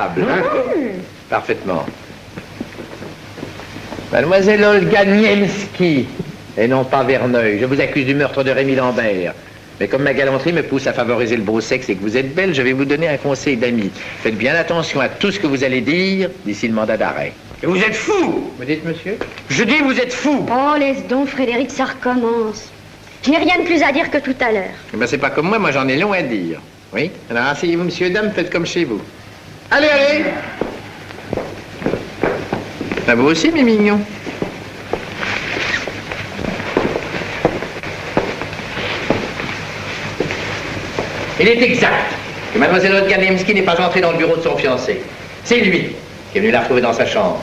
capable, hein? Parfaitement. Mademoiselle Olga Niemski, et non pas Verneuil. Je vous accuse du meurtre de Rémi Lambert. Mais comme ma galanterie me pousse à favoriser le beau sexe et que vous êtes belle, je vais vous donner un conseil d'ami. Faites bien attention à tout ce que vous allez dire d'ici le mandat d'arrêt. Et vous êtes fou! Vous dites, monsieur? Je dis, vous êtes fou! Oh, laisse donc, Frédéric, ça recommence. Je n'ai rien de plus à dire que tout à l'heure. Ben, c'est pas comme moi j'en ai long à dire. Oui? Alors asseyez-vous, monsieur, dame, faites comme chez vous. Allez, allez! Ah, vous aussi, mes mignons? Il est exact que mademoiselle Olga Niemski n'est pas entrée dans le bureau de son fiancé. C'est lui qui est venu la retrouver dans sa chambre.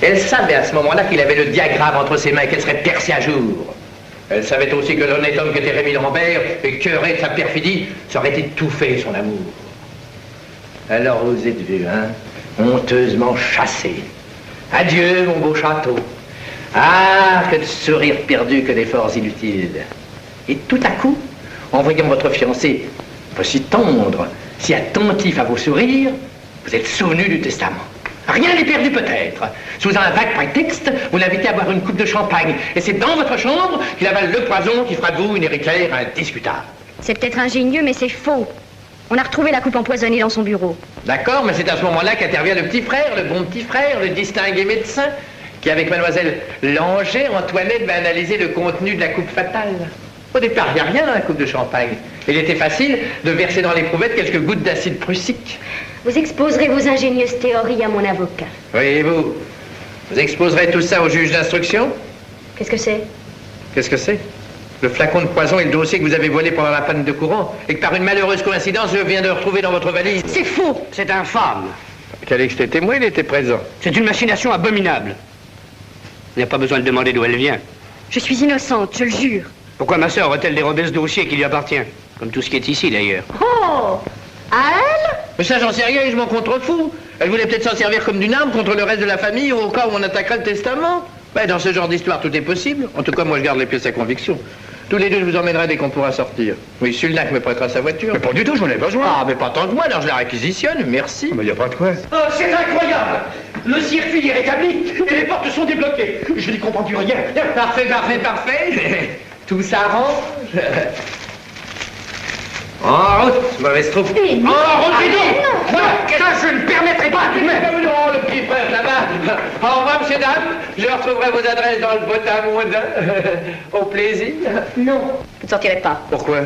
Elle savait à ce moment-là qu'il avait le diagramme entre ses mains et qu'elle serait percée à jour. Elle savait aussi que l'honnête homme qu'était Rémi Lambert, écœuré de sa perfidie, saurait étouffer son amour. Alors vous êtes vus, hein, honteusement chassés. Adieu, mon beau château. Ah, que de sourires perdus, que d'efforts inutiles. Et tout à coup, en voyant votre fiancé si tendre, si attentif à vos sourires, vous êtes souvenu du testament. Rien n'est perdu peut-être. Sous un vague prétexte, vous l'invitez à boire une coupe de champagne. Et c'est dans votre chambre qu'il avale le poison qui fera de vous une héritière indiscutable. C'est peut-être ingénieux, mais c'est faux. On a retrouvé la coupe empoisonnée dans son bureau. D'accord, mais c'est à ce moment-là qu'intervient le petit frère, le bon petit frère, le distingué médecin, qui avec mademoiselle Langer, en toilette, va analyser le contenu de la coupe fatale. Au départ, il n'y a rien dans la coupe de champagne. Il était facile de verser dans l'éprouvette quelques gouttes d'acide prussique. Vous exposerez vos ingénieuses théories à mon avocat. Voyez-vous, vous exposerez tout ça au juge d'instruction? Qu'est-ce que c'est? Qu'est-ce que c'est? Le flacon de poison et le dossier que vous avez volé pendant la panne de courant et que par une malheureuse coïncidence, je viens de retrouver dans votre valise. C'est faux! C'est infâme! Calixte est témoin, il était présent. C'est une machination abominable. Il n'y a pas besoin de demander d'où elle vient. Je suis innocente, je le jure. Pourquoi ma sœur aurait-elle dérobé ce dossier qui lui appartient? Comme tout ce qui est ici, d'ailleurs. Oh! À elle? Mais ça, j'en sais rien et je m'en contrefous. Elle voulait peut-être s'en servir comme d'une arme contre le reste de la famille au cas où on attaquerait le testament. Ben, dans ce genre d'histoire, tout est possible. En tout cas, moi, je garde les pièces à conviction. Tous les deux, je vous emmènerai dès qu'on pourra sortir. Oui, Sulnac me prêtera sa voiture. Mais pas du tout, j'en ai besoin. Ah, mais pas tant que moi, alors je la réquisitionne, merci. Mais il n'y a pas de quoi. Oh, c'est incroyable! Le circuit est rétabli et les portes sont débloquées. Je n'y comprends plus rien. Parfait, parfait, parfait. Tout s'arrange. En route, mauvaise troupe. En route, dis donc! non. Ça, je ne permettrai pas! Non, le petit frère là-bas. Au revoir, monsieur, dames. Je retrouverai vos adresses dans le botin mondain. Au plaisir. Non, vous ne sortirez pas. Pourquoi?